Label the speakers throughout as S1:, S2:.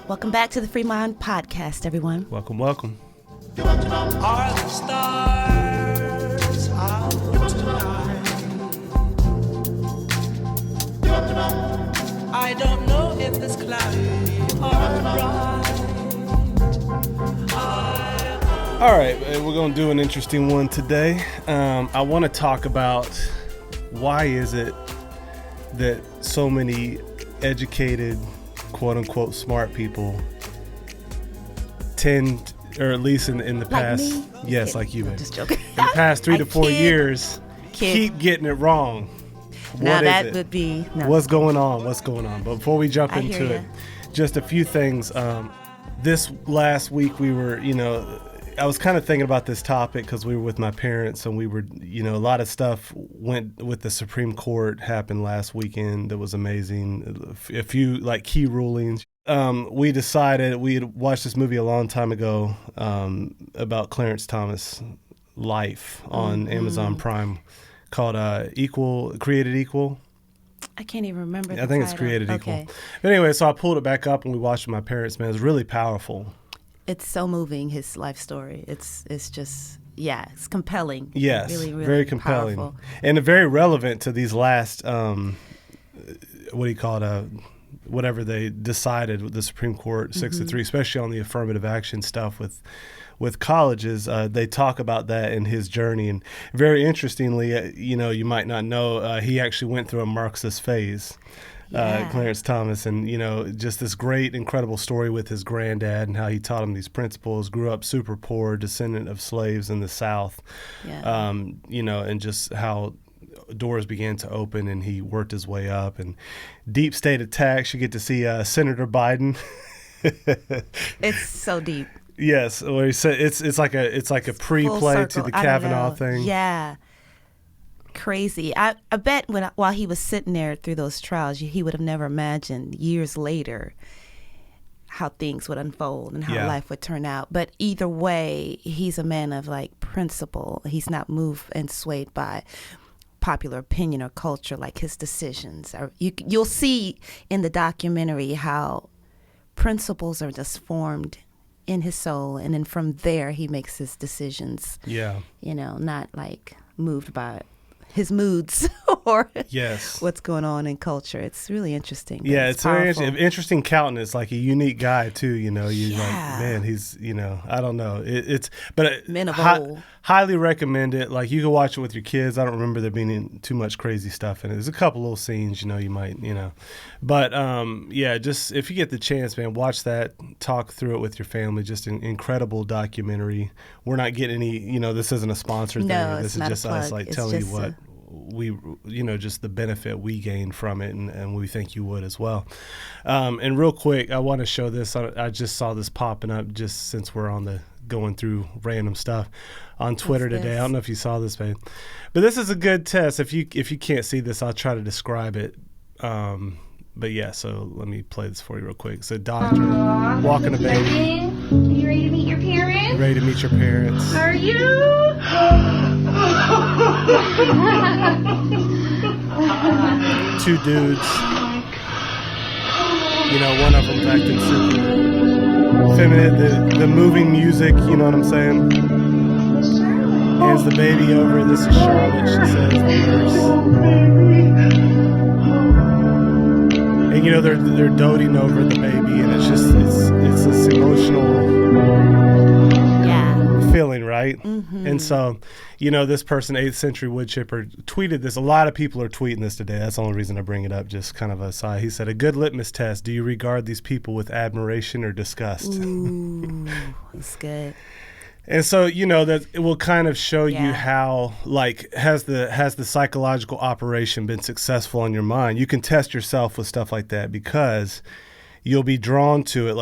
S1: Welcome back to the Free Mind Podcast, everyone.
S2: Welcome, welcome.
S3: Are the stars out tonight? I don't know if it's cloudy or bright.
S2: All right, we're going to do an interesting one today. I want to talk about why is it that so many educated, quote-unquote, smart people tend, or at least in the past,
S1: me?
S2: yes,
S1: Kidding.
S2: like you,
S1: I'm
S2: babe.
S1: just joking.
S2: In the past 3 to 4 years,
S1: Kid.
S2: keep getting it wrong.
S1: Now
S2: What is
S1: that
S2: it?
S1: would be... No.
S2: What's going on? But before we jump
S1: I
S2: into
S1: hear
S2: it, just a few things. This last week we were, I was kind of thinking about this topic because we were with my parents and we were, a lot of stuff went with the Supreme Court happened last weekend. That was amazing. A few like key rulings. We decided we had watched this movie a long time ago about Clarence Thomas' life on Amazon Prime called Created Equal.
S1: I can't even remember the
S2: I think it's
S1: title.
S2: Created
S1: Okay.
S2: Equal. But anyway, so I pulled it back up and we watched it with my parents, man. It was really powerful.
S1: It's so moving, his life story. It's just, it's compelling.
S2: Yes,
S1: really, really
S2: very compelling.
S1: powerful.
S2: And very relevant to these last, whatever they decided with the Supreme Court, 6-3, especially on the affirmative action stuff with colleges. They talk about that in his journey. And very interestingly, you might not know, he actually went through a Marxist phase. Clarence Thomas, and just this great, incredible story with his granddad and how he taught him these principles. Grew up super poor, descendant of slaves in the South, and just how doors began to open and he worked his way up. And deep state attacks. You get to see Senator Biden.
S1: It's so deep.
S2: Yes, where he said it's like a pre-play to the Kavanaugh thing.
S1: Yeah. Crazy. I bet while he was sitting there through those trials, he would have never imagined years later how things would unfold and how life would turn out. But either way, he's a man of like principle. He's not moved and swayed by popular opinion or culture like his decisions. You'll see in the documentary how principles are just formed in his soul, and then from there he makes his decisions.
S2: Yeah.
S1: Not like moved by his moods or what's going on in culture. It's really interesting.
S2: Yeah, it's very interesting countenance, like a unique guy too. Like, man, he's I don't know.
S1: Men of old.
S2: Highly recommend it. Like you can watch it with your kids. I don't remember there being too much crazy stuff in it. There's a couple little scenes, you might, but just if you get the chance, man, watch that. Talk through it with your family. Just an incredible documentary. We're not getting any, this isn't a sponsored thing. This is just us like telling you what we just the benefit we gain from it, and we think you would as well. And real quick, I want to show this. I just saw this popping up just since we're on the going through random stuff on Twitter today. I don't know if you saw this, babe, but this is a good test. If you can't see this, I'll try to describe it. But yeah, so let me play this for you real quick. So doctor walking a baby.
S4: You ready to meet your parents?
S2: Ready to meet your parents.
S4: Are you?
S2: Two dudes. One of them's acting super feminine. The moving music, you know what I'm saying? Hands the baby over. This is Charlotte, she says, the nurse. And they're doting over the baby, and it's this emotional feeling, right? Mm-hmm. And so, this person, 8th Century Wood Chipper, tweeted this. A lot of people are tweeting this today. That's the only reason I bring it up, just kind of aside. He said, a good litmus test. Do you regard these people with admiration or disgust?
S1: Ooh, that's good.
S2: And so, that it will kind of show you how, like, has the psychological operation been successful on your mind? You can test yourself with stuff like that because you'll be drawn to it.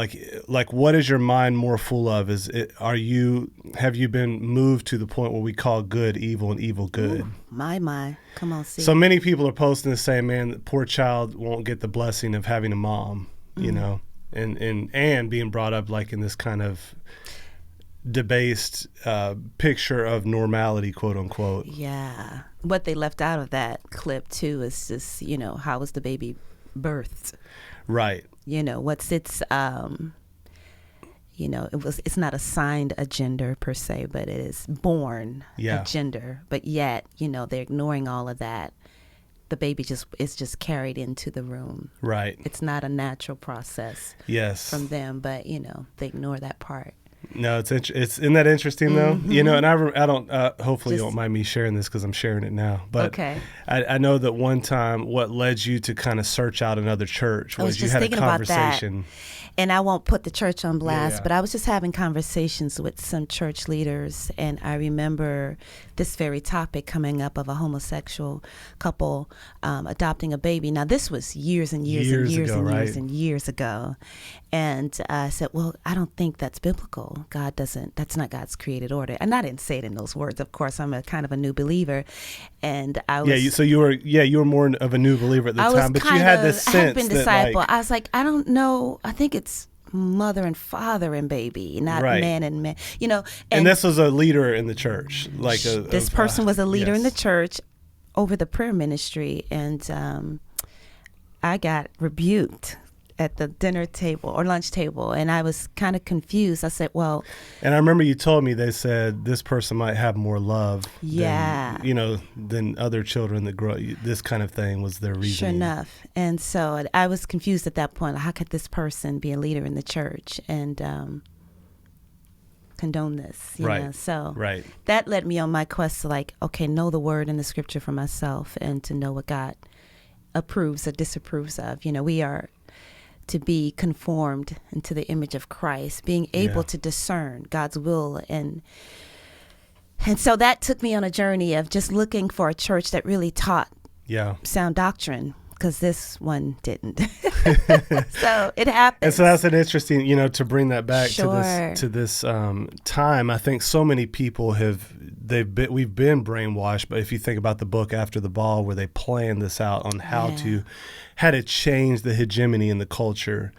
S2: Like what is your mind more full of? Have you been moved to the point where we call good evil and evil good?
S1: Ooh, my. Come on, see.
S2: So many people are posting this saying, man, the poor child won't get the blessing of having a mom, and being brought up like in this kind of debased picture of normality, quote unquote.
S1: Yeah. What they left out of that clip too is just, how was the baby birthed?
S2: Right.
S1: what's its it's not assigned a gender per se, but it is born a gender. But yet, they're ignoring all of that. The baby is just carried into the room. Right. It's not a natural process. Yes. From them, but they ignore that part.
S2: No, isn't that interesting though? Mm-hmm. And I don't. Hopefully, you don't mind me sharing this because I'm sharing it now. But okay. I know that one time, what led you to kind of search out another church was you had a conversation.
S1: And I won't put the church on blast, but I was just having conversations with some church leaders, and I remember this very topic coming up of a homosexual couple adopting a baby. Now, this was years and years and years ago, and years right? and years ago. And I said, well, I don't think that's biblical. That's not God's created order. And I didn't say it in those words, of course. I'm a kind of a new believer. And I was...
S2: so you were more of a new believer at the time, but you had this sense
S1: I had been disciple. I was like, I don't know. I think it's mother and father and baby, not man and man.
S2: And this was a leader in the church.
S1: This person was a leader in the church over the prayer ministry. And I got rebuked at the dinner table or lunch table, and I was kind of confused. I said, well...
S2: And I remember you told me they said this person might have more love than other children that grow. This kind of thing was their reasoning.
S1: Sure enough. And so I was confused at that point. How could this person be a leader in the church and condone this? So that led me on my quest to know the word and the scripture for myself and to know what God approves or disapproves of. We are to be conformed into the image of Christ, being able to discern God's will. And so that took me on a journey of just looking for a church that really taught sound doctrine, because this one didn't. So it happens.
S2: And so that's an interesting, to bring that back to this time. I think so many people we've been brainwashed. But if you think about the book After the Ball, where they plan this out on how to change the hegemony in the culture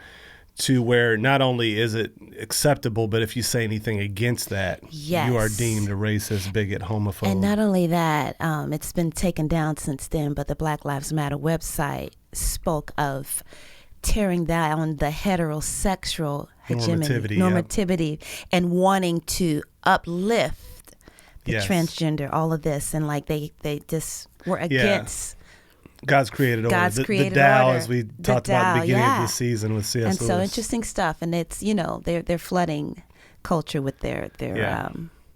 S2: to where not only is it acceptable, but if you say anything against that, you are deemed a racist, bigot, homophobe.
S1: And not only that, it's been taken down since then, but the Black Lives Matter website spoke of tearing down the heterosexual normativity and wanting to uplift the transgender, all of this. And they just were against...
S2: God's created order. The Tao, as we talked about at the beginning of this season with C.S. Lewis.
S1: And so interesting stuff. And it's, they're flooding culture with their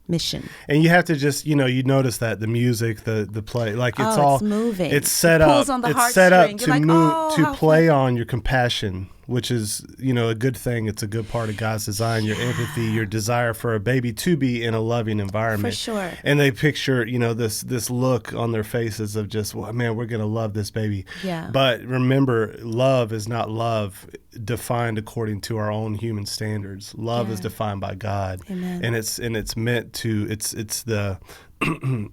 S1: mission.
S2: And you have to just, you notice that the music, the play, it's
S1: moving.
S2: It's set up. It's set up to move, to play on your compassion, which is, a good thing. It's a good part of God's design, your empathy, your desire for a baby to be in a loving environment.
S1: For sure.
S2: And they picture, this look on their faces of just, well, man, we're going to love this baby. Yeah. But remember, love is not love defined according to our own human standards. Love is defined by God.
S1: Amen.
S2: And it's meant to, it's the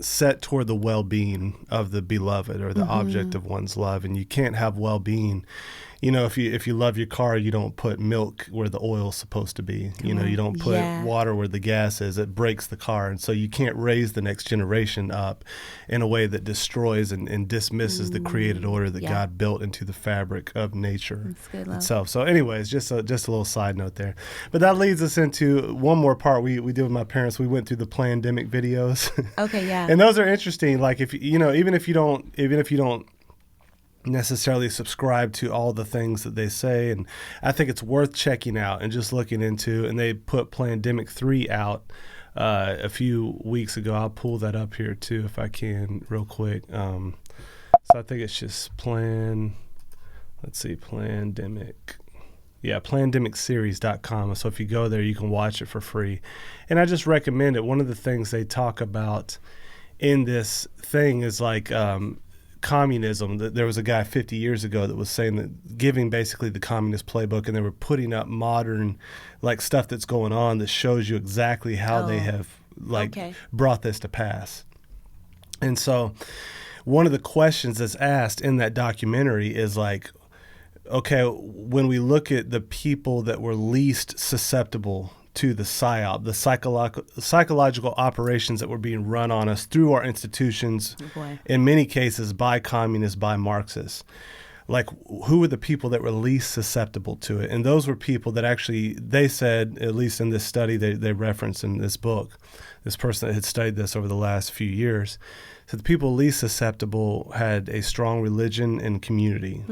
S2: set toward the well-being of the beloved or the object of one's love. And you can't have well-being. If you love your car, you don't put milk where the oil's supposed to be. You don't put water where the gas is. It breaks the car. And so you can't raise the next generation up in a way that destroys and dismisses the created order that God built into the fabric of nature itself. So anyways, just a little side note there. But that leads us into one more part we did with my parents. We went through the Plandemic videos.
S1: Okay, yeah.
S2: And those are interesting. Like even if you don't necessarily subscribe to all the things that they say, and I think it's worth checking out and just looking into. And they put Plandemic 3 out a few weeks ago. I'll pull that up here too if I can real quick. So I think it's just Plandemic. Plandemicseries.com. So if you go there, you can watch it for free. And I just recommend it. One of the things they talk about in this thing is communism. There was a guy 50 years ago that was saying that, giving basically the communist playbook, and they were putting up modern stuff that's going on that shows you exactly how they have brought this to pass. And so one of the questions that's asked in that documentary is okay, when we look at the people that were least susceptible to the PSYOP, the psychological operations that were being run on us through our institutions, in many cases by communists, by Marxists. like who were the people that were least susceptible to it. And those were people that actually, they said, at least in this study they referenced in this book, this person that had studied this over the last few years, said the people least susceptible had a strong religion and community.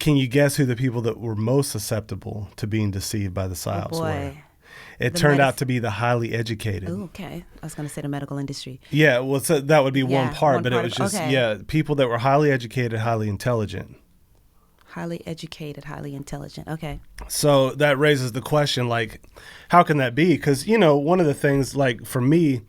S2: Can you guess who the people that were most susceptible to being deceived by the psyops were? It turned out to be the highly educated.
S1: Ooh, okay. I was going to say the medical industry.
S2: Yeah, well, so that would be one part, but it was just,
S1: okay.
S2: People that were highly educated, highly intelligent.
S1: Highly educated, highly intelligent. Okay.
S2: So that raises the question, like, how can that be? Because, one of the things, like, for me,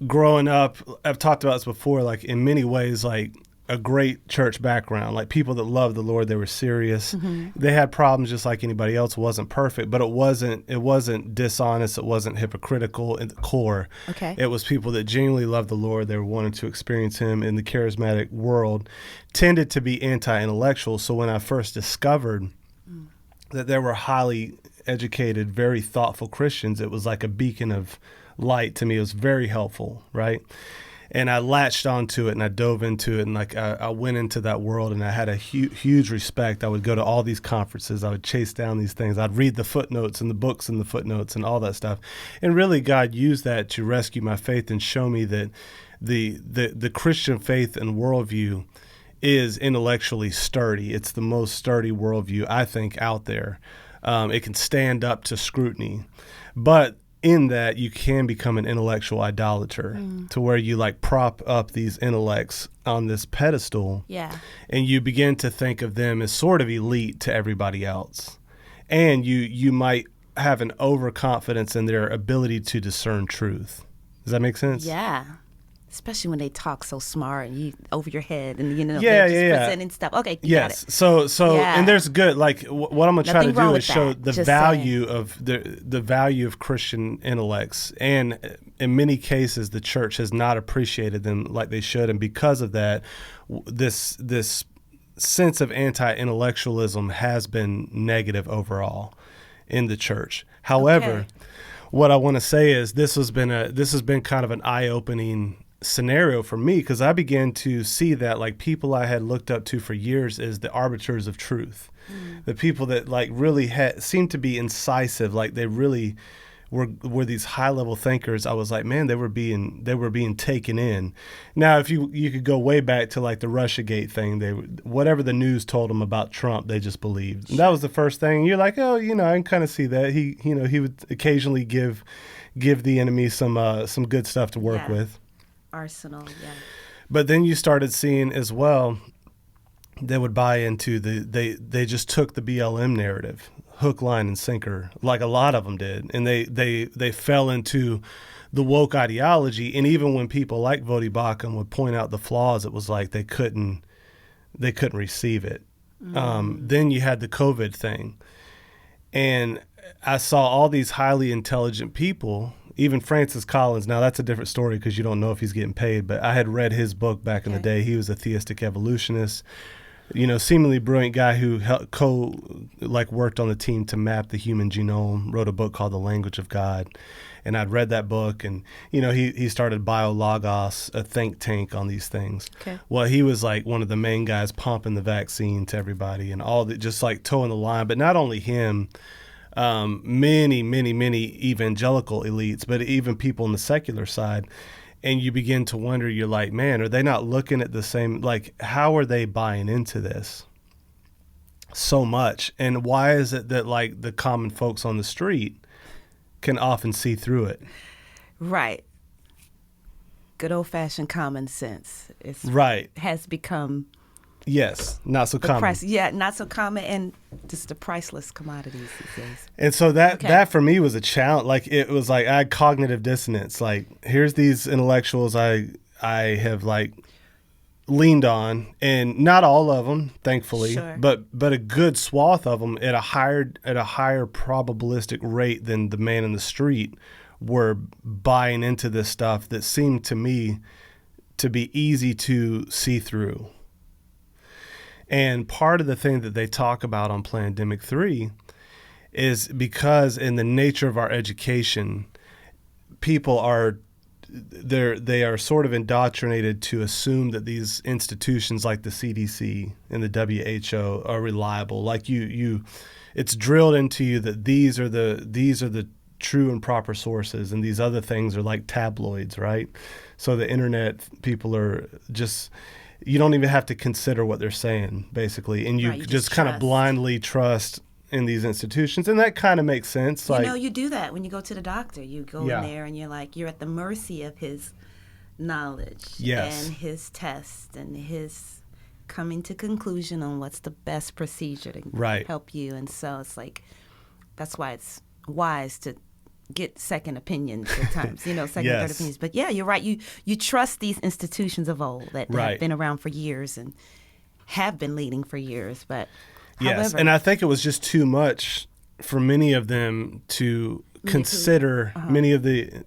S2: growing up, I've talked about this before, like, in many ways, like, a great church background, like people that loved the Lord, they were serious. They had problems just like anybody else. It wasn't perfect, but it wasn't dishonest. It wasn't hypocritical in the core.
S1: Okay.
S2: It was people that genuinely loved the Lord. They wanted to experience him in the charismatic world, tended to be anti-intellectual. So when I first discovered that there were highly educated, very thoughtful Christians, it was like a beacon of light to me. It was very helpful, right? And I latched onto it and I dove into it, and like I went into that world, and I had a huge respect. I would go to all these conferences. I would chase down these things. I'd read the footnotes and the books and the footnotes and all that stuff. And really God used that to rescue my faith and show me that the Christian faith and worldview is intellectually sturdy. It's the most sturdy worldview, I think, out there. It can stand up to scrutiny. But in that, you can become an intellectual idolater to where you like prop up these intellects on this pedestal, and you begin to think of them as sort of elite to everybody else, and you might have an overconfidence in their ability to discern truth. Does that make sense?
S1: Yeah. Especially when they talk so smart and you over your head and they're just presenting stuff. Okay, got it.
S2: So and there's good, like what I'm gonna try to do is show the value of the value of Christian intellects, and in many cases the church has not appreciated them like they should, and because of that, this sense of anti-intellectualism has been negative overall in the church. However, what I want to say is this has been kind of an eye-opening scenario for me, because I began to see that like people I had looked up to for years as the arbiters of truth, the people that like really seemed to be incisive, like they really were these high-level thinkers. I was like, man, they were being taken in. Now, if you could go way back to like the Russiagate thing, whatever the news told them about Trump, they just believed. And that was the first thing. You're like, oh, I can kind of see that. He would occasionally give the enemy some good stuff to work with.
S1: Arsenal,
S2: But then you started seeing as well, they would buy into they just took the BLM narrative, hook, line, and sinker, like a lot of them did, and they fell into the woke ideology. And even when people like Vodi Bakum would point out the flaws, it was like they couldn't receive it. Then you had the COVID thing, and I saw all these highly intelligent people. Even Francis Collins, now that's a different story because you don't know if he's getting paid, but I had read his book back in the day. He was a theistic evolutionist, seemingly brilliant guy who worked on the team to map the human genome, wrote a book called The Language of God. And I'd read that book, and, he started BioLogos, a think tank on these things.
S1: Okay.
S2: Well, he was like one of the main guys pumping the vaccine to everybody and all that, just like toeing the line. But not only him, many evangelical elites, but even people on the secular side. And you begin to wonder, you're like, man, are they not looking at the same, like, how are they buying into this so much? And why is it that like the common folks on the street can often see through it?
S1: Right. Good old fashioned common sense. Has become
S2: not so common.
S1: Not so common, and just the priceless commodities these days.
S2: And so that for me was a challenge. Like it was like I had cognitive dissonance. Like here's these intellectuals I have like leaned on, and not all of them, thankfully, but a good swath of them at a higher probabilistic rate than the man in the street were buying into this stuff that seemed to me to be easy to see through. And part of the thing that they talk about on Plandemic 3 is because in the nature of our education, people are they are sort of indoctrinated to assume that these institutions like the CDC and the WHO are reliable. Like it's drilled into you that these are the true and proper sources, and these other things are like tabloids, right? So the internet people are just, you don't even have to consider what they're saying, basically, and you just kind of blindly trust in these institutions, and that kind of makes sense.
S1: You do that when you go to the doctor. You go in there and you're at the mercy of his knowledge and his test and his coming to conclusion on what's the best procedure to help you. And so it's like, that's why it's wise to get second opinions at times, second and third opinions. But yeah, you're right. You trust these institutions of old that have been around for years and have been leading for years. But however,
S2: and I think it was just too much for many of them to consider, many of the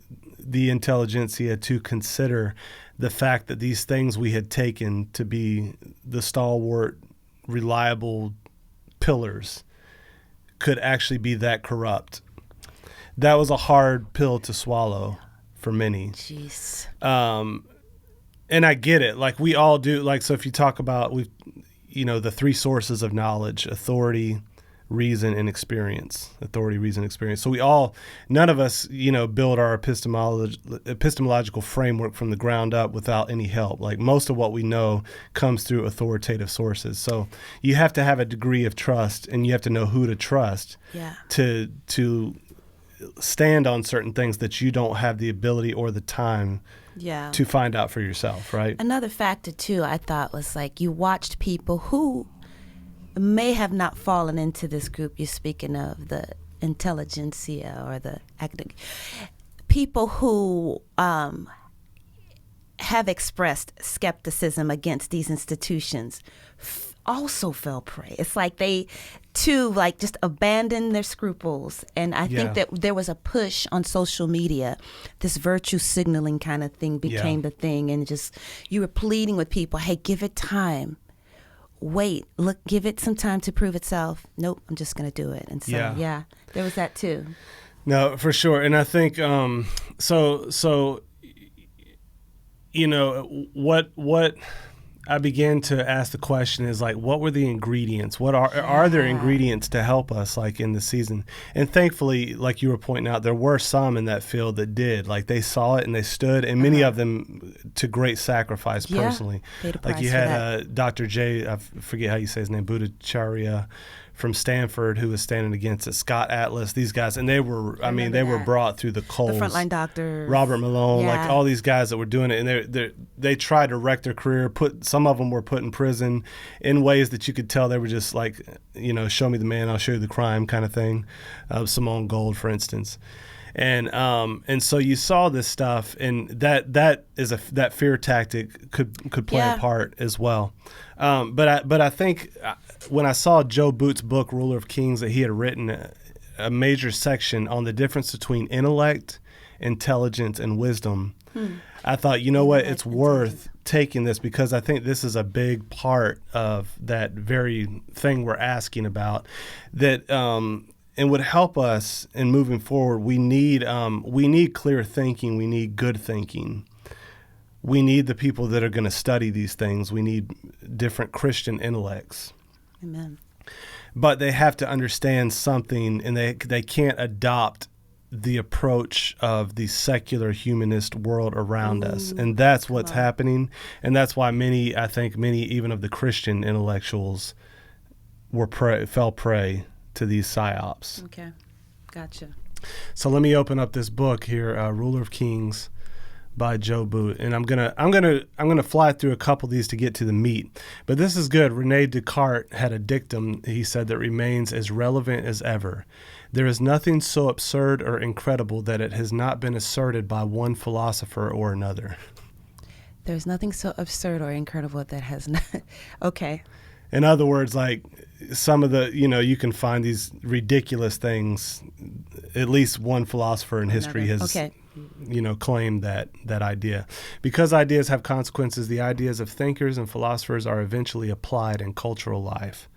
S2: intelligentsia to consider the fact that these things we had taken to be the stalwart, reliable pillars could actually be that corrupt. That was a hard pill to swallow for many.
S1: Jeez.
S2: And I get it. Like we all do. Like, so if you talk about, the three sources of knowledge: authority, reason, and experience. Authority, reason, experience. So none of us, build our epistemological framework from the ground up without any help. Like most of what we know comes through authoritative sources. So you have to have a degree of trust, and you have to know who to trust to stand on certain things that you don't have the ability or the time to find out for yourself, right?
S1: Another factor, too, I thought was like you watched people who may have not fallen into this group you're speaking of, the intelligentsia or the academic, people who have expressed skepticism against these institutions also fell prey. It's like they too just abandoned their scruples. And I think that there was a push on social media. This virtue signaling kind of thing became the thing, and just you were pleading with people, hey, give it time. Wait, look, give it some time to prove itself. Nope, I'm just going to do it. And so there was that too.
S2: No, for sure. And I think what I began to ask the question is like, what were the ingredients? What are there ingredients to help us like in the season? And thankfully, like you were pointing out, there were some in that field that did. Like they saw it and they stood, and many of them to great sacrifice personally. Like you had Dr. J, I forget how you say his name, Bhattacharya from Stanford, who was standing against it, Scott Atlas, these guys, and they were, they were brought through the coals.
S1: The frontline doctors.
S2: Robert Malone, like all these guys that were doing it, and they tried to wreck their career. Some of them were put in prison in ways that you could tell they were just like, show me the man, I'll show you the crime kind of thing. Simone Gold, for instance. And so you saw this stuff, and that fear tactic could play a part as well. But I think when I saw Joe Boot's book Ruler of Kings, that he had written a major section on the difference between intellect, intelligence, and wisdom, I thought, what, it's worth taking this, because I think this is a big part of that very thing we're asking about, that and would help us in moving forward. We need clear thinking. We need good thinking. We need the people that are going to study these things. We need different Christian intellects.
S1: Amen.
S2: But they have to understand something, and they can't adopt the approach of the secular humanist world around us. And that's what's happening. And that's why many even of the Christian intellectuals fell prey to these psyops.
S1: Okay, gotcha.
S2: So let me open up this book here, Ruler of Kings by Joe Boot, and I'm gonna fly through a couple of these to get to the meat. But this is good. René Descartes had a dictum, he said, that remains as relevant as ever. There is nothing so absurd or incredible that it has not been asserted by one philosopher or another.
S1: There's nothing so absurd or incredible that has not. Okay.
S2: In other words, like some of the, you can find these ridiculous things. At least one philosopher in history has, claimed that idea. Because ideas have consequences, the ideas of thinkers and philosophers are eventually applied in cultural life.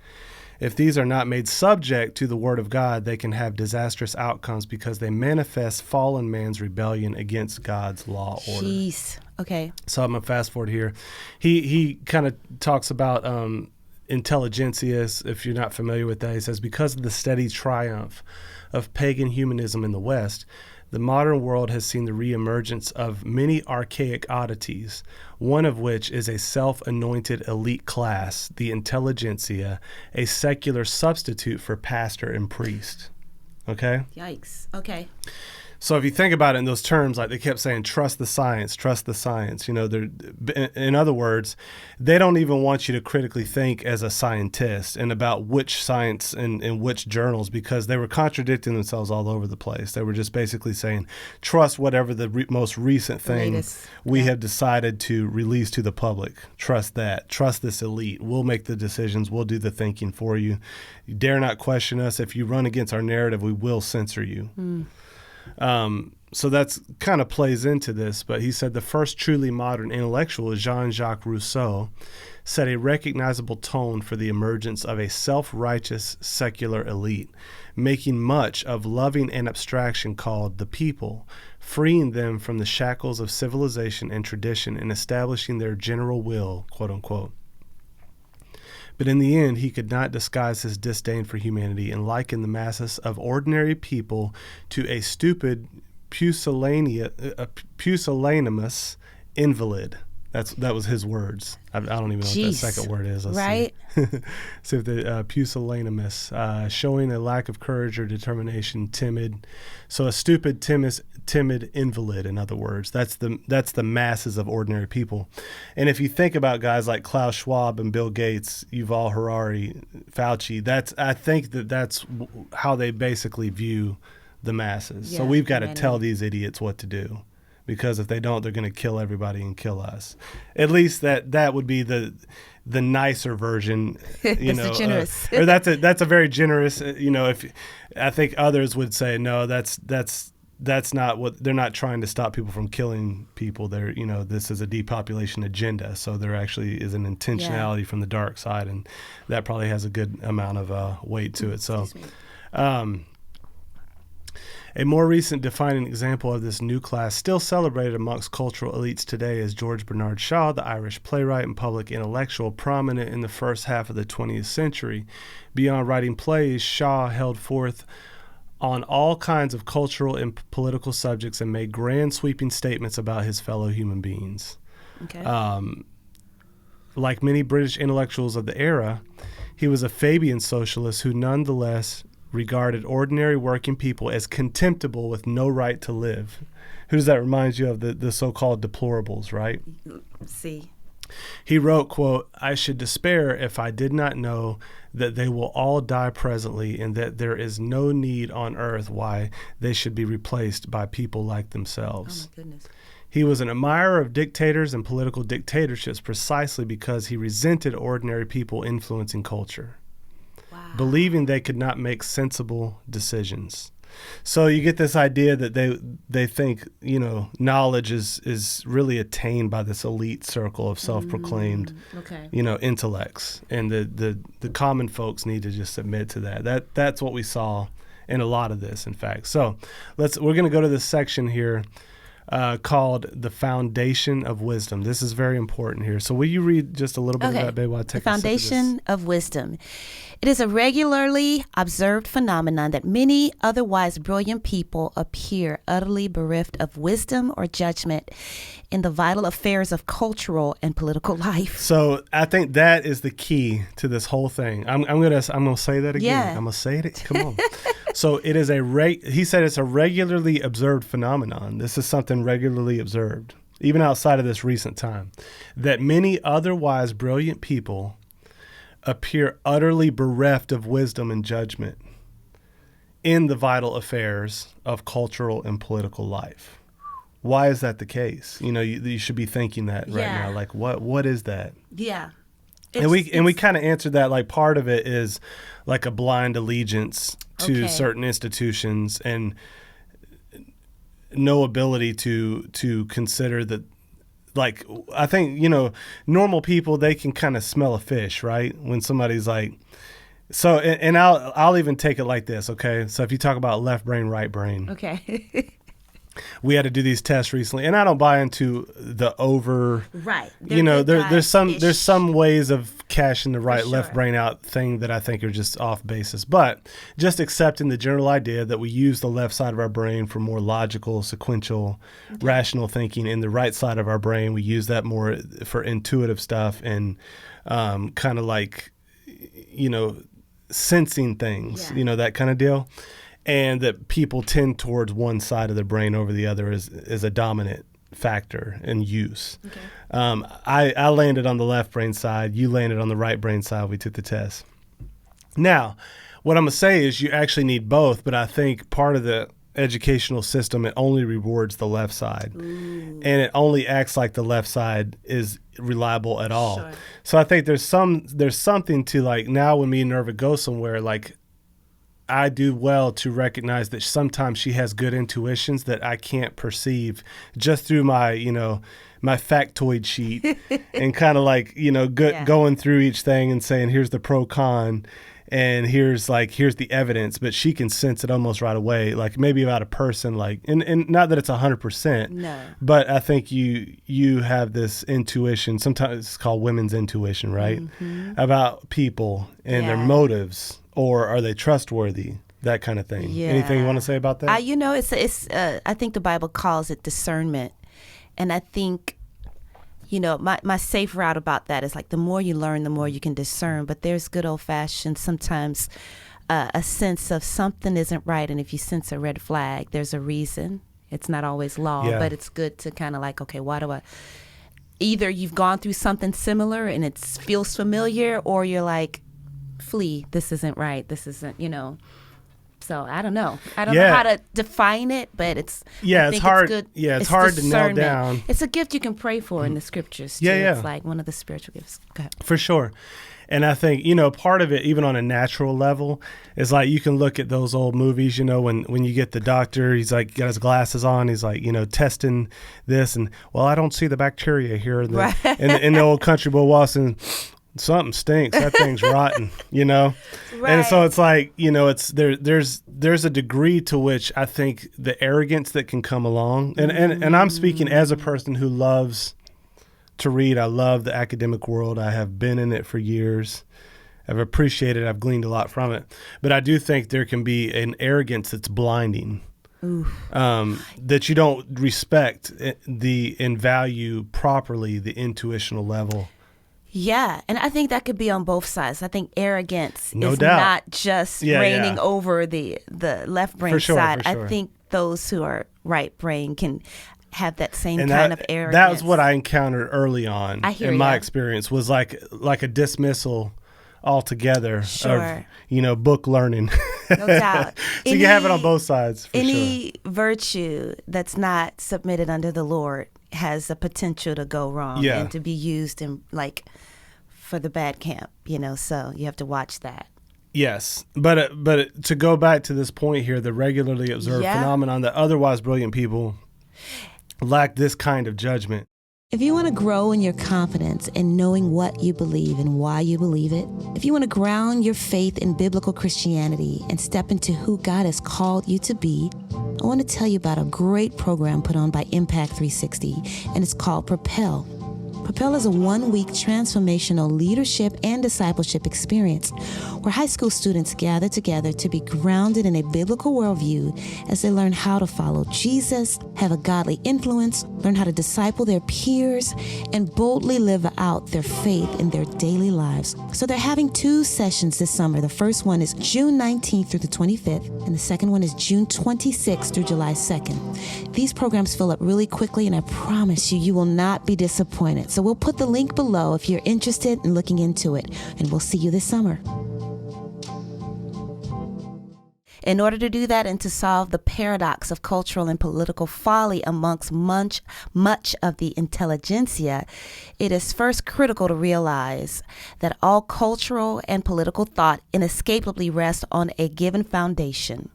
S2: If these are not made subject to the word of God, they can have disastrous outcomes because they manifest fallen man's rebellion against God's law order.
S1: Jeez. Okay.
S2: So I'm going to fast forward here. He kind of talks about intelligentsia, if you're not familiar with that. He says, because of the steady triumph of pagan humanism in the West, the modern world has seen the reemergence of many archaic oddities, one of which is a self-anointed elite class, the intelligentsia, a secular substitute for pastor and priest. Okay?
S1: Yikes. Okay.
S2: So if you think about it in those terms, like they kept saying, trust the science, trust the science. You know, in other words, they don't even want you to critically think as a scientist and about which science and which journals, because they were contradicting themselves all over the place. They were just basically saying, trust whatever the most recent thing we have decided to release to the public. Trust that. Trust this elite. We'll make the decisions. We'll do the thinking for you. You dare not question us. If you run against our narrative, we will censor you. So that's kind of plays into this, but he said the first truly modern intellectual, Jean-Jacques Rousseau, set a recognizable tone for the emergence of a self-righteous secular elite, making much of loving an abstraction called the people, freeing them from the shackles of civilization and tradition and establishing their general will, quote unquote. But in the end, he could not disguise his disdain for humanity and liken the masses of ordinary people to a stupid, pusillanimous invalid. That was his words. I don't even know what that second word is.
S1: Right?
S2: See if the pusillanimous, showing a lack of courage or determination, timid. So a stupid, timid invalid, in other words. That's the masses of ordinary people. And if you think about guys like Klaus Schwab and Bill Gates, Yuval Harari, Fauci, I think that's how they basically view the masses. So we've got to tell these idiots what to do. Because if they don't, they're going to kill everybody and kill us. At least that would be the nicer version, you know.
S1: Generous.
S2: Or that's a very generous. You know, if I think others would say no, that's not what they're not trying to stop people from killing people. They're this is a depopulation agenda. So there actually is an intentionality from the dark side, and that probably has a good amount of weight to it. So. A more recent defining example of this new class, still celebrated amongst cultural elites today, is George Bernard Shaw, the Irish playwright and public intellectual prominent in the first half of the 20th century. Beyond writing plays, Shaw held forth on all kinds of cultural and political subjects and made grand sweeping statements about his fellow human beings.
S1: Okay.
S2: Like many British intellectuals of the era, he was a Fabian socialist who nonetheless regarded ordinary working people as contemptible with no right to live. Who does that remind you of? The so-called deplorables, right?
S1: See.
S2: He wrote, quote, I should despair if I did not know that they will all die presently and that there is no need on earth why they should be replaced by people like themselves.
S1: Oh, my goodness.
S2: He was an admirer of dictators and political dictatorships precisely because he resented ordinary people influencing culture. Believing they could not make sensible decisions. So you get this idea that they think, knowledge is really attained by this elite circle of self-proclaimed, intellects. And the common folks need to just submit to that. That's what we saw in a lot of this, in fact. So we're going to go to this section here called The Foundation of Wisdom. This is very important here. So will you read just a little bit of that, babe, while I take
S1: The Foundation of Wisdom. It is a regularly observed phenomenon that many otherwise brilliant people appear utterly bereft of wisdom or judgment in the vital affairs of cultural and political life.
S2: So I think that is the key to this whole thing. I'm gonna say that again.
S1: Yeah.
S2: I'm gonna say it. Come on. So it is he said it's a regularly observed phenomenon. This is something regularly observed, even outside of this recent time, that many otherwise brilliant people appear utterly bereft of wisdom and judgment in the vital affairs of cultural and political life. Why is that the case? You should be thinking that right now. Like, what is that?
S1: Yeah.
S2: And we kind of answered that, like, part of it is like a blind allegiance to certain institutions and no ability to consider that. Like, I think, normal people, they can kind of smell a fish, right? When somebody's like, So, and I'll even take it like this, okay? So if you talk about left brain, right brain,
S1: Okay.
S2: we had to do these tests recently, and I don't buy into the over.
S1: Right.
S2: There's some ways of cashing the right
S1: sure.
S2: left brain out thing that I think are just off basis, but just accepting the general idea that we use the left side of our brain for more logical, sequential, rational thinking, and the right side of our brain we use that more for intuitive stuff and kind of like, sensing things, that kind of deal. And that people tend towards one side of the brain over the other is a dominant factor in use. Okay. I landed on the left brain side. You landed on the right brain side. We took the test. Now, what I'm going to say is you actually need both, but I think part of the educational system, it only rewards the left side. Ooh. And it only acts like the left side is reliable at all. Sure. So I think there's something to, like, now when me and Nirva go somewhere, like, I do well to recognize that sometimes she has good intuitions that I can't perceive just through my, my factoid sheet and kind of like, going through each thing and saying, here's the pro con and here's the evidence, but she can sense it almost right away. Like maybe about a person, like, and not that it's 100%, no, but I think you have this intuition. Sometimes it's called women's intuition, right? Mm-hmm. About people and their motives. Or are they trustworthy? That kind of thing. Yeah. Anything you want to say about that?
S1: It's. I think the Bible calls it discernment, and I think, my safe route about that is like the more you learn, the more you can discern. But there's good old fashioned sometimes a sense of something isn't right, and if you sense a red flag, there's a reason. It's not always law, but it's good to kind of like, okay, why do I? Either you've gone through something similar and it feels familiar, or you're like, flee, this isn't right, this isn't, so I don't know how to define it, but it's
S2: hard.
S1: It's good.
S2: It's hard to nail down.
S1: It's a gift you can pray for in the scriptures too. It's like one of the spiritual gifts. Go ahead.
S2: For sure. And I think, part of it, even on a natural level, is like you can look at those old movies, when you get the doctor, he's like got his glasses on, he's like, testing this, and I don't see the bacteria here in the old country boy Watson. Something stinks. That thing's rotten, Right. And so it's like, it's there's a degree to which I think the arrogance that can come along, and I'm speaking as a person who loves to read. I love the academic world. I have been in it for years. I've appreciated it. I've gleaned a lot from it. But I do think there can be an arrogance that's blinding. That you don't respect and value properly the intuitional level.
S1: Yeah, and I think that could be on both sides. I think arrogance is not just reigning over the left brain side. Sure. I think those who are right brain can have that same kind of arrogance.
S2: That was what I encountered early on in my experience, was like a dismissal altogether of book learning.
S1: No doubt.
S2: So you have it on both sides.
S1: Any virtue that's not submitted under the Lord has a potential to go wrong and to be used in for the bad camp, so you have to watch that.
S2: Yes, but to go back to this point here, the regularly observed phenomenon that otherwise brilliant people lack this kind of judgment.
S5: If you want to grow in your confidence in knowing what you believe and why you believe it, if you want to ground your faith in biblical Christianity and step into who God has called you to be, I want to tell you about a great program put on by Impact 360, and it's called Propel. Propel is a 1-week transformational leadership and discipleship experience where high school students gather together to be grounded in a biblical worldview as they learn how to follow Jesus, have a godly influence, learn how to disciple their peers, and boldly live out their faith in their daily lives. So they're having 2 sessions this summer. The first one is June 19th through the 25th, and the second one is June 26th through July 2nd. These programs fill up really quickly, and I promise you will not be disappointed. So we'll put the link below if you're interested in looking into it, and we'll see you this summer.
S1: In order to do that and to solve the paradox of cultural and political folly amongst much of the intelligentsia, it is first critical to realize that all cultural and political thought inescapably rests on a given foundation,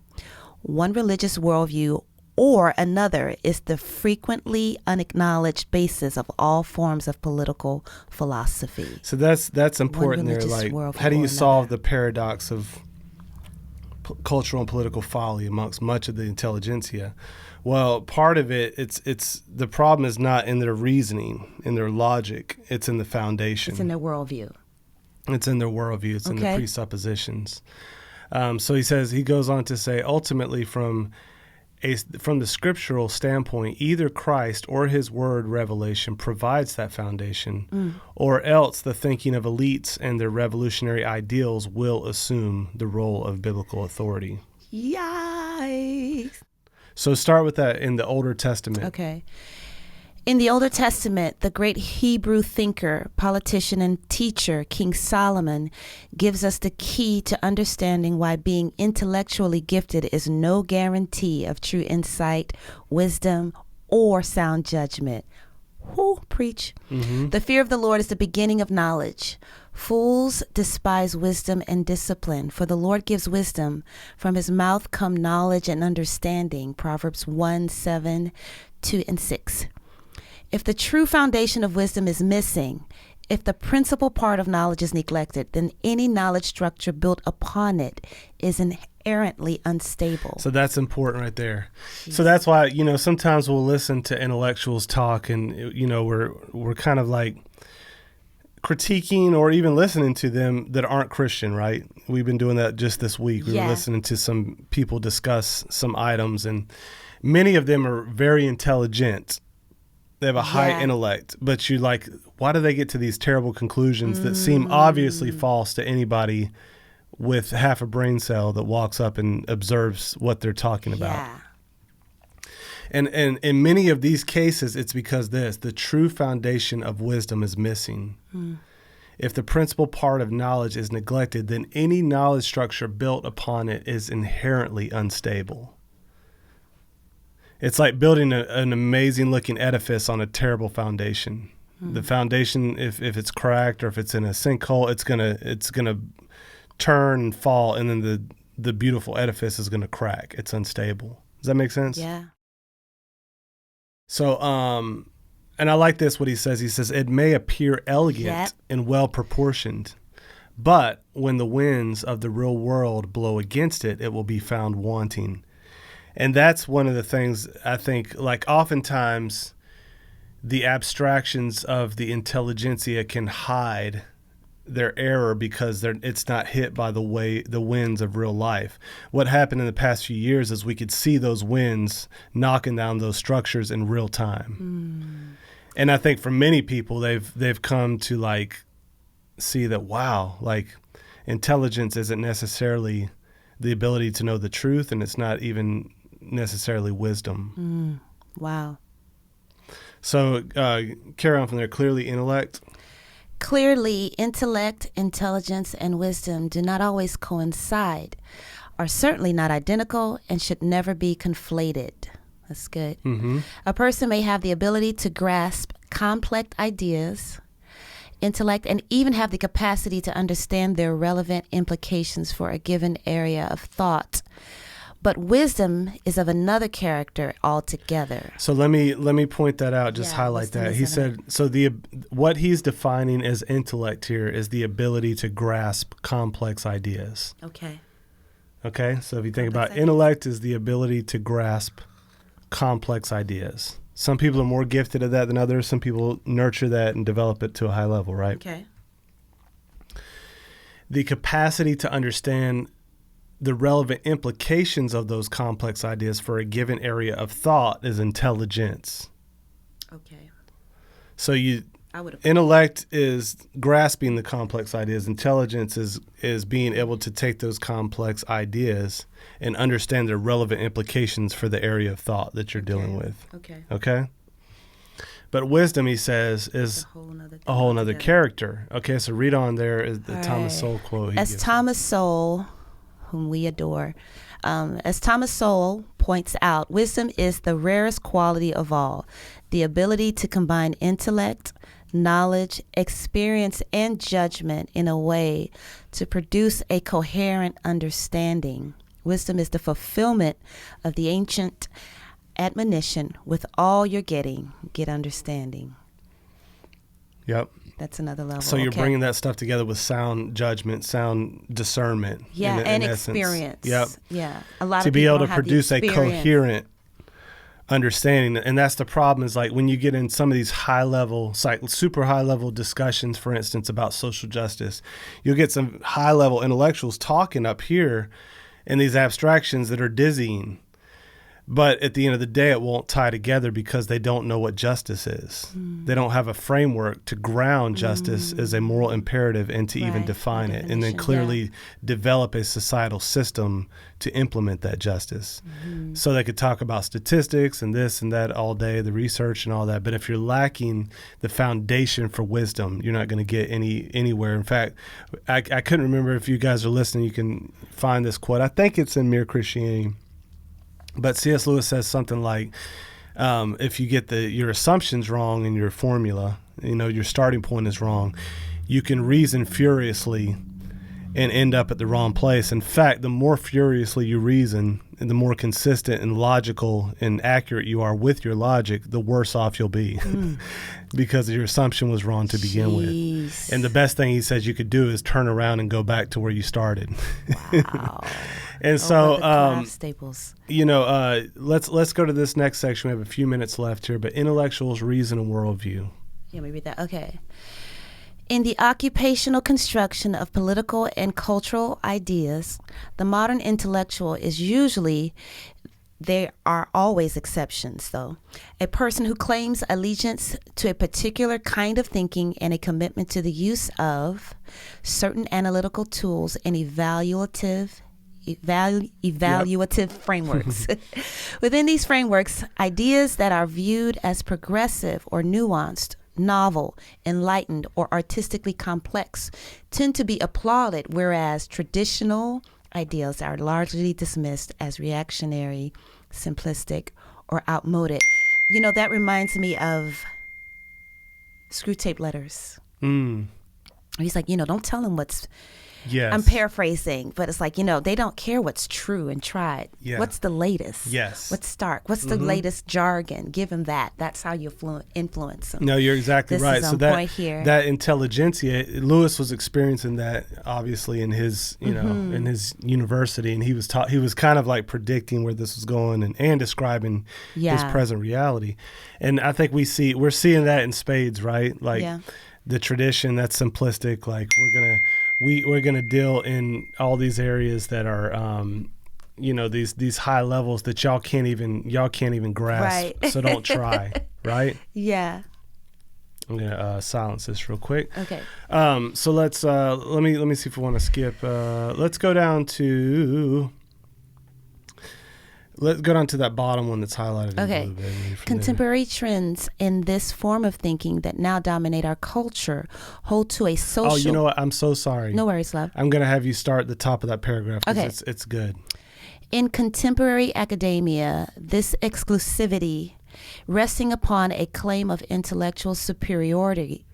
S1: one religious worldview or another is the frequently unacknowledged basis of all forms of political philosophy.
S2: So that's important there. Like, how do you solve the paradox of cultural and political folly amongst much of the intelligentsia? Well, part of it's the problem is not in their reasoning, in their logic. It's in the foundation.
S1: It's in their worldview.
S2: It's in their worldview. It's in the presuppositions. So he goes on to say, ultimately, from the scriptural standpoint, either Christ or his word revelation provides that foundation, or else the thinking of elites and their revolutionary ideals will assume the role of biblical authority.
S1: Yikes.
S2: So start with that in the Older Testament.
S1: Okay. In the Older Testament, the great Hebrew thinker, politician, and teacher, King Solomon, gives us the key to understanding why being intellectually gifted is no guarantee of true insight, wisdom, or sound judgment. Whoo, preach. Mm-hmm. The fear of the Lord is the beginning of knowledge. Fools despise wisdom and discipline, for the Lord gives wisdom. From his mouth come knowledge and understanding. Proverbs 1:7, 2, and 6. If the true foundation of wisdom is missing, if the principal part of knowledge is neglected, then any knowledge structure built upon it is inherently unstable.
S2: So that's important right there. Jeez. So that's why, sometimes we'll listen to intellectuals talk and, we're kind of like critiquing or even listening to them that aren't Christian, right? We've been doing that just this week. We were listening to some people discuss some items, and many of them are very intelligent. They have a high intellect, but you like, why do they get to these terrible conclusions that seem obviously false to anybody with half a brain cell that walks up and observes what they're talking about?
S1: Yeah.
S2: And in many of these cases, it's because the true foundation of wisdom is missing. If the principal part of knowledge is neglected, then any knowledge structure built upon it is inherently unstable. It's like building an amazing looking edifice on a terrible foundation. The foundation, if it's cracked or if it's in a sinkhole, it's gonna turn and fall, and then the beautiful edifice is gonna crack. It's unstable. Does that make sense?
S1: Yeah.
S2: So, and I like this, what he says. He says, it may appear elegant and well proportioned, but when the winds of the real world blow against it, it will be found wanting. And that's one of the things I think, like oftentimes the abstractions of the intelligentsia can hide their error because it's not hit by the winds of real life. What happened in the past few years is we could see those winds knocking down those structures in real time. And I think for many people, they've come to like see that, wow, like intelligence isn't necessarily the ability to know the truth, and it's not even necessarily wisdom.
S1: Wow.
S2: So carry on from there. Clearly intellect.
S1: Clearly, intellect, intelligence, and wisdom do not always coincide, are certainly not identical, and should never be conflated. That's good. Mm-hmm. A person may have the ability to grasp complex ideas, intellect, and even have the capacity to understand their relevant implications for a given area of thought. But wisdom is of another character altogether.
S2: So let me point that out, just highlight that. He said, so what he's defining as intellect here is the ability to grasp complex ideas. Okay, so if you think about intellect is the ability to grasp complex ideas. Some people are more gifted at that than others. Some people nurture that and develop it to a high level, right?
S1: Okay.
S2: The capacity to understand the relevant implications of those complex ideas for a given area of thought is intelligence.
S1: Okay.
S2: So intellect is grasping the complex ideas. Intelligence is being able to take those complex ideas and understand their relevant implications for the area of thought that you're dealing with. Okay? But wisdom, he says, is a whole nother character. Okay, so read on there is the Thomas Sowell quote.
S1: As Thomas Sowell, whom we adore, as Thomas Sowell points out, wisdom is the rarest quality of all, the ability to combine intellect, knowledge, experience, and judgment in a way to produce a coherent understanding. Wisdom is the fulfillment of the ancient admonition, with all you're getting, get understanding.
S2: Yep.
S1: That's another level.
S2: So you're bringing that stuff together with sound judgment, sound discernment.
S1: Yeah,
S2: in
S1: and
S2: essence.
S1: Experience.
S2: Yep.
S1: Yeah. A lot
S2: to
S1: of
S2: be
S1: people
S2: able to
S1: don't have the
S2: produce a
S1: experience.
S2: coherent understanding. And that's the problem, is like when you get in some of these high level, super high level discussions, for instance, about social justice, you'll get some high level intellectuals talking up here in these abstractions that are dizzying. But at the end of the day, it won't tie together because they don't know what justice is. They don't have a framework to ground justice as a moral imperative and to even define it, and then clearly develop a societal system to implement that justice. So they could talk about statistics and this and that all day, the research and all that. But if you're lacking the foundation for wisdom, you're not going to get anywhere. In fact, I couldn't remember, if you guys are listening, you can find this quote. I think it's in Mere Christianity. But C.S. Lewis says something like, if you get your assumptions wrong in your formula, your starting point is wrong, you can reason furiously and end up at the wrong place. In fact, the more furiously you reason, and the more consistent and logical and accurate you are with your logic, the worse off you'll be because your assumption was wrong to begin with. And the best thing he says you could do is turn around and go back to where you started.
S1: Wow.
S2: And so,
S1: staples.
S2: Let's go to this next section. We have a few minutes left here, but intellectuals, reason, and worldview.
S1: Yeah, let me read that. Okay. In the occupational construction of political and cultural ideas, the modern intellectual is usually, there are always exceptions though, a person who claims allegiance to a particular kind of thinking and a commitment to the use of certain analytical tools and evaluative frameworks. Within these frameworks, ideas that are viewed as progressive or nuanced, novel, enlightened, or artistically complex tend to be applauded, whereas traditional ideas are largely dismissed as reactionary, simplistic, or outmoded. That reminds me of Screwtape Letters. He's like, don't tell them what's...
S2: Yes.
S1: I'm paraphrasing, but it's like, they don't care what's true and tried.
S2: Yeah.
S1: What's the latest?
S2: Yes.
S1: What's stark? What's the latest jargon? Give them that. That's how you influence them.
S2: No, you're exactly right.
S1: Is
S2: so
S1: on point here.
S2: That intelligentsia, Lewis was experiencing that obviously in his, in his university, and he was kind of like predicting where this was going and describing his present reality. And I think we're seeing that in spades, right? Like the tradition that's simplistic, like we're gonna deal in all these areas that are these high levels that y'all can't even grasp.
S1: Right.
S2: So don't try. Right?
S1: Yeah.
S2: I'm gonna silence this real quick.
S1: Okay.
S2: So let's let me see if we want to skip. Let's go down to that bottom one that's highlighted.
S1: Okay.
S2: In blue, baby,
S1: Contemporary trends in this form of thinking that now dominate our culture hold to a social...
S2: Oh, you know what? I'm so sorry.
S1: No worries, love.
S2: I'm going to have you start the top of that paragraph because it's good.
S1: In contemporary academia, this exclusivity, resting upon a claim of intellectual superiority,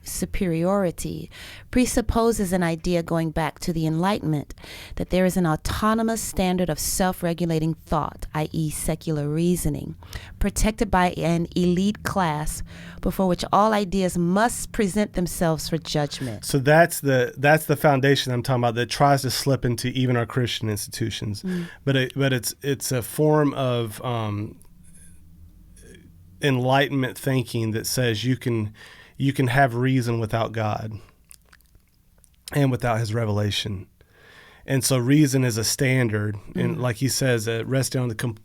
S1: presupposes an idea going back to the Enlightenment that there is an autonomous standard of self-regulating thought, i.e. secular reasoning, protected by an elite class before which all ideas must present themselves for judgment.
S2: So that's the foundation I'm talking about that tries to slip into even our Christian institutions. But it's a form of Enlightenment thinking that says you can have reason without God and without his revelation. And so reason is a standard, and like he says, resting on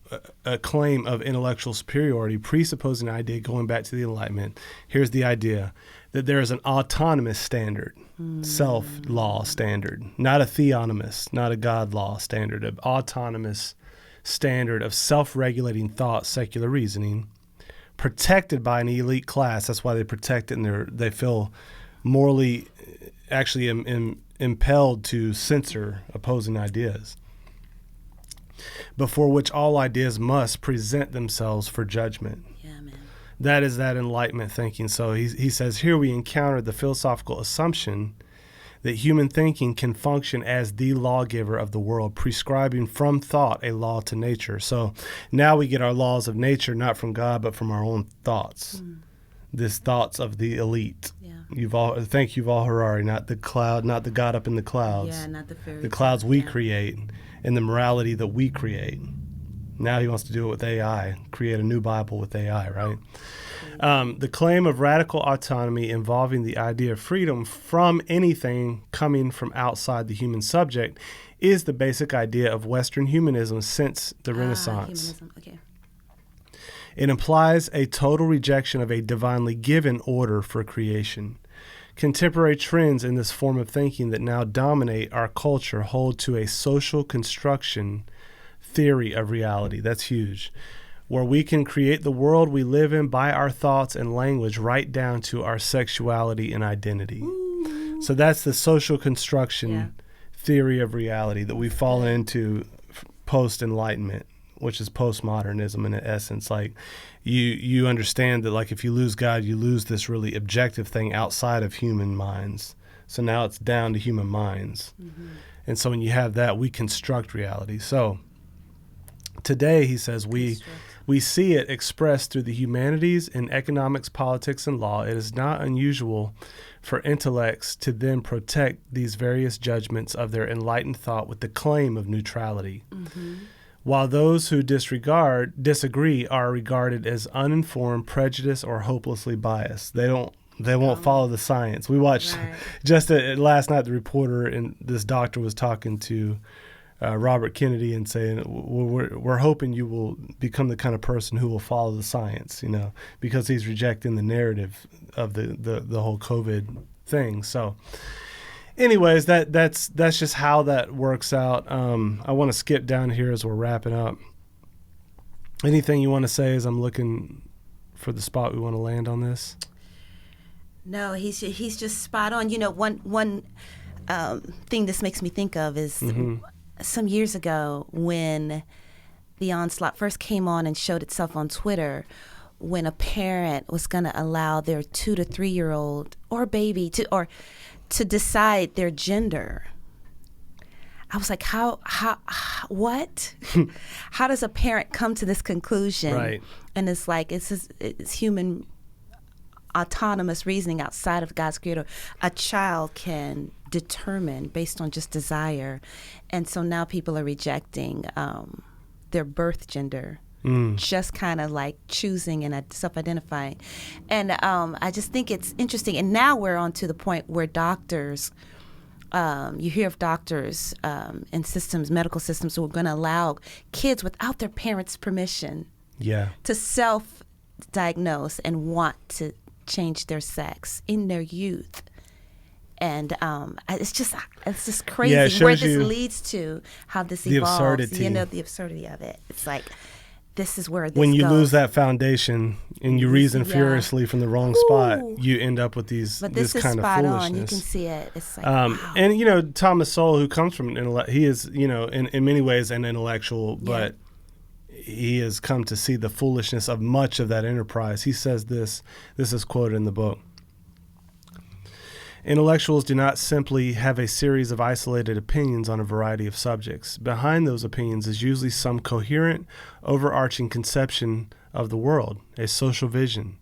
S2: a claim of intellectual superiority, presupposing an idea going back to the Enlightenment. Here's the idea, that there is an autonomous standard, self-law standard, not a theonomous, not a God law standard, an autonomous standard of self-regulating thought, secular reasoning, protected by an elite class. That's why they protect it, and they feel morally actually impelled to censor opposing ideas, before which all ideas must present themselves for judgment.
S1: Yeah, man.
S2: That is that Enlightenment thinking. So he says here we encounter the philosophical assumption that human thinking can function as the lawgiver of the world, prescribing from thought a law to nature. So now we get our laws of nature not from God, but from our own thoughts. This thoughts of the elite.
S1: Yeah.
S2: Thank Yuval Harari, not the cloud, not the God up in the clouds.
S1: Yeah, not the fairy
S2: The clouds we
S1: tale.
S2: create and the morality that we create. Now he wants to do it with AI, create a new Bible with AI, right? The claim of radical autonomy involving the idea of freedom from anything coming from outside the human subject is the basic idea of Western humanism since the Renaissance.
S1: Humanism. Okay.
S2: It implies a total rejection of a divinely given order for creation. Contemporary trends in this form of thinking that now dominate our culture hold to a social construction theory of reality. That's huge. Where we can create the world we live in by our thoughts and language, right down to our sexuality and identity. Ooh. So that's the social construction theory of reality that we've fallen into post-enlightenment, which is postmodernism in essence. Like you understand that, like, if you lose God, you lose this really objective thing outside of human minds. So now it's down to human minds. Mm-hmm. And so when you have that, we construct reality. So today, he says, we see it expressed through the humanities in economics, politics, and law. It is not unusual for intellects to then protect these various judgments of their enlightened thought with the claim of neutrality. Mm-hmm. While those who disagree are regarded as uninformed, prejudiced, or hopelessly biased. They won't follow the science. We watched just last night, the reporter and this doctor was talking to Robert Kennedy and saying, we're hoping you will become the kind of person who will follow the science, because he's rejecting the narrative of the whole COVID thing. So anyways, that's just how that works out. I want to skip down here as we're wrapping up. Anything you want to say as I'm looking for the spot we want to land on this?
S1: No, he's just spot on. One thing this makes me think of is some years ago when the onslaught first came on and showed itself on Twitter, when a parent was going to allow their 2 to 3 year old or baby to decide their gender. I was like, what? How does a parent come to this conclusion?
S2: Right.
S1: And it's like, it's human autonomous reasoning outside of God's creator. A child can determine based on just desire. And so now people are rejecting their birth gender, just kind of like choosing and self-identifying. And I just think it's interesting. And now we're on to the point where doctors, you hear of doctors and systems, medical systems, who are going to allow kids without their parents' permission to self-diagnose and want to change their sex in their youth. And it's just crazy where this leads to, how this evolves. The absurdity of it. It's like, this is where this
S2: when you
S1: goes.
S2: lose that foundation and you reason furiously from the wrong spot, you end up with this kind of foolishness. But this is spot on.
S1: You can see it. It's like, wow.
S2: And Thomas Sowell, who comes from he is in many ways an intellectual, but he has come to see the foolishness of much of that enterprise. He says this is quoted in the book. Intellectuals do not simply have a series of isolated opinions on a variety of subjects. Behind those opinions is usually some coherent, overarching conception of the world, a social vision.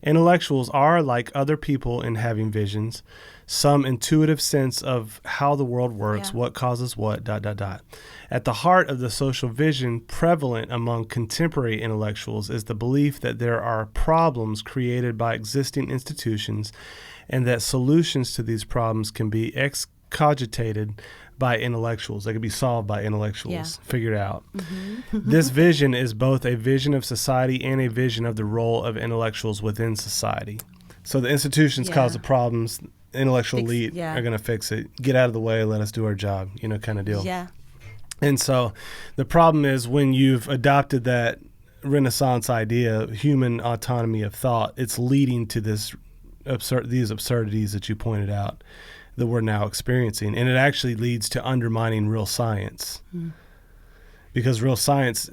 S2: Intellectuals are like other people in having visions, some intuitive sense of how the world works, what causes what, ... At the heart of the social vision prevalent among contemporary intellectuals is the belief that there are problems created by existing institutions and that solutions to these problems can be excogitated by intellectuals. They can be solved by intellectuals, figured out. Mm-hmm. This vision is both a vision of society and a vision of the role of intellectuals within society. So the institutions cause the problems. Intellectual elite are going to fix it. Get out of the way, let us do our job, kind of deal.
S1: Yeah.
S2: And so the problem is when you've adopted that Renaissance idea, human autonomy of thought, it's leading to these absurdities that you pointed out that we're now experiencing. And it actually leads to undermining real science. Because real science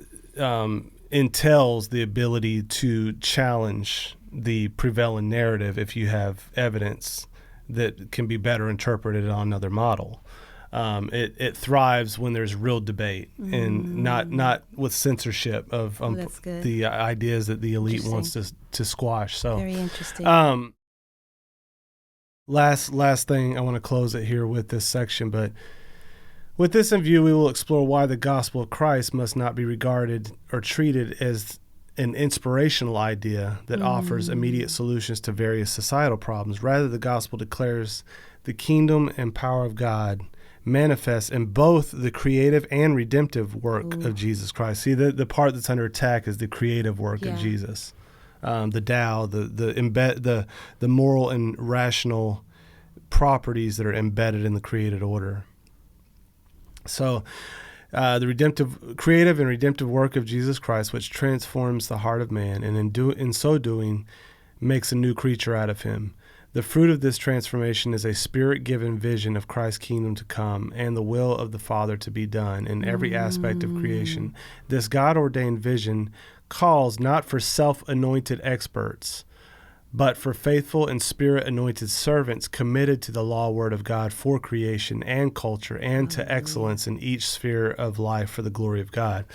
S2: entails the ability to challenge the prevailing narrative if you have evidence that can be better interpreted on another model. It thrives when there's real debate and not with censorship of the ideas that the elite wants to squash. So
S1: very interesting.
S2: Last thing, I want to close it here with this section, but with this in view, we will explore why the gospel of Christ must not be regarded or treated as an inspirational idea that offers immediate solutions to various societal problems. Rather, the gospel declares the kingdom and power of God manifest in both the creative and redemptive work of Jesus Christ. See, the part that's under attack is the creative work of Jesus. The Tao, the moral and rational properties that are embedded in the created order. So the creative and redemptive work of Jesus Christ, which transforms the heart of man, and in so doing makes a new creature out of him. The fruit of this transformation is a spirit-given vision of Christ's kingdom to come and the will of the Father to be done in every aspect of creation. This God-ordained vision calls not for self-anointed experts, but for faithful and spirit-anointed servants committed to the law word of God for creation and culture and to excellence in each sphere of life for the glory of God.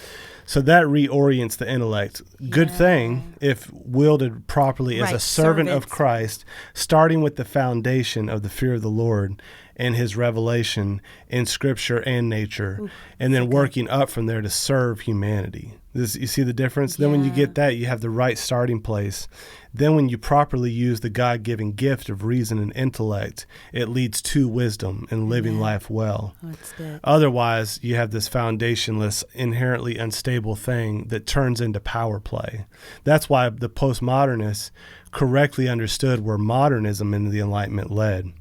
S2: So that reorients the intellect. Good thing if wielded properly as a servant of Christ, starting with the foundation of the fear of the Lord and his revelation in Scripture and nature, and then working up from there to serve humanity. You see the difference? Then when you get that, you have the right starting place. Then when you properly use the God-given gift of reason and intellect, it leads to wisdom and living life well.
S1: That's good.
S2: Otherwise, you have this foundationless, inherently unstable thing that turns into power play. That's why the postmodernists correctly understood where modernism and the Enlightenment led.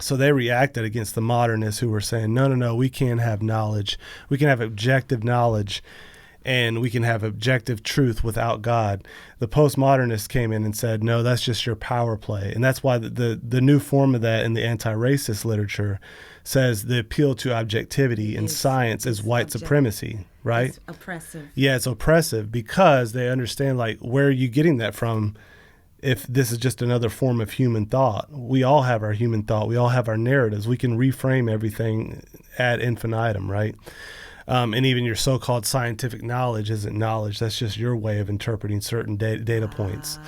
S2: So they reacted against the modernists who were saying, no, we can't have knowledge. We can have objective knowledge and we can have objective truth without God. The postmodernists came in and said, no, that's just your power play. And that's why the new form of that in the anti-racist literature says the appeal to objectivity in science is white supremacy, right?
S1: It's oppressive.
S2: Yeah, it's oppressive because they understand, like, where are you getting that from? If this is just another form of human thought. We all have our human thought. We all have our narratives. We can reframe everything ad infinitum, right? And even your so-called scientific knowledge isn't knowledge. That's just your way of interpreting certain data points.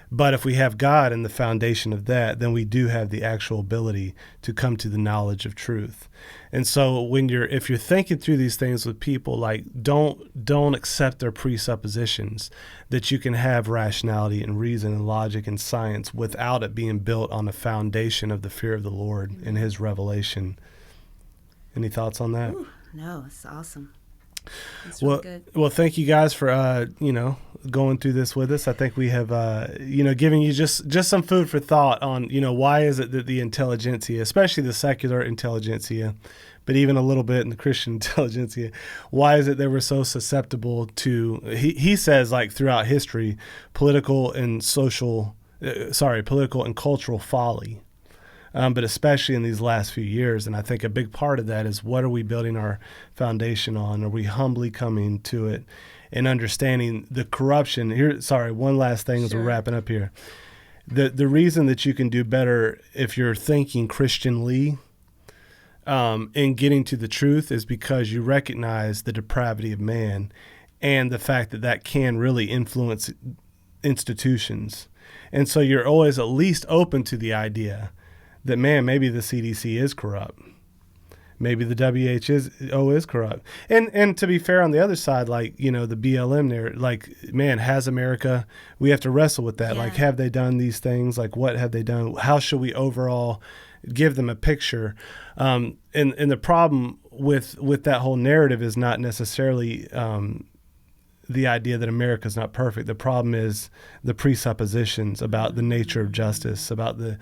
S2: But if we have God in the foundation of that, then we do have the actual ability to come to the knowledge of truth. And so if you're thinking through these things with people, like, don't accept their presuppositions that you can have rationality and reason and logic and science without it being built on the foundation of the fear of the Lord and his revelation. Any thoughts on that?
S1: Ooh, no, it's awesome. It's
S2: well,
S1: really good.
S2: Well, thank you guys for going through this with us. I think we have given you just some food for thought on why is it that the intelligentsia, especially the secular intelligentsia, but even a little bit in the Christian intelligentsia, why is it that we're so susceptible to? He says, like, throughout history, political and cultural folly. But especially in these last few years. And I think a big part of that is, what are we building our foundation on? Are we humbly coming to it and understanding the corruption? One last thing as we're wrapping up here. The reason that you can do better if you're thinking Christianly in getting to the truth is because you recognize the depravity of man and the fact that can really influence institutions. And so you're always at least open to the idea that, man, maybe the CDC is corrupt. Maybe the WHO is corrupt. And to be fair, on the other side, like, the BLM there, like, man, has America, we have to wrestle with that. Yeah. Like, have they done these things? Like, what have they done? How should we overall give them a picture? And the problem with that whole narrative is not necessarily the idea that America is not perfect. The problem is the presuppositions about the nature of justice, about the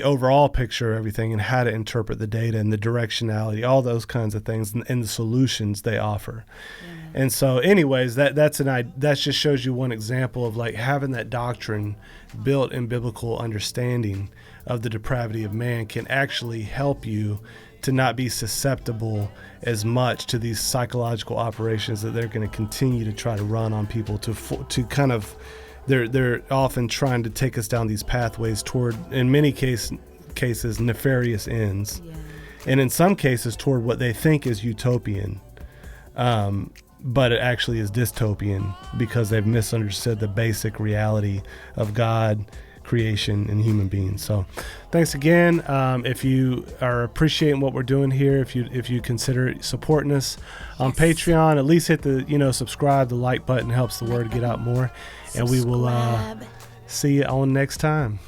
S2: overall picture of everything and how to interpret the data and the directionality, all those kinds of things, and the solutions they offer. Yeah. And so, anyways, that just shows you one example of, like, having that doctrine built in biblical understanding of the depravity of man can actually help you to not be susceptible as much to these psychological operations that they're going to continue to try to run on people to kind of they're often trying to take us down these pathways toward, in many cases, nefarious ends, and in some cases toward what they think is utopian, but it actually is dystopian because they've misunderstood the basic reality of God, creation, and human beings. So thanks again. If you are appreciating what we're doing here, if you consider supporting us on Patreon, at least hit the subscribe, the like button helps the word get out more. And we will see you on next time.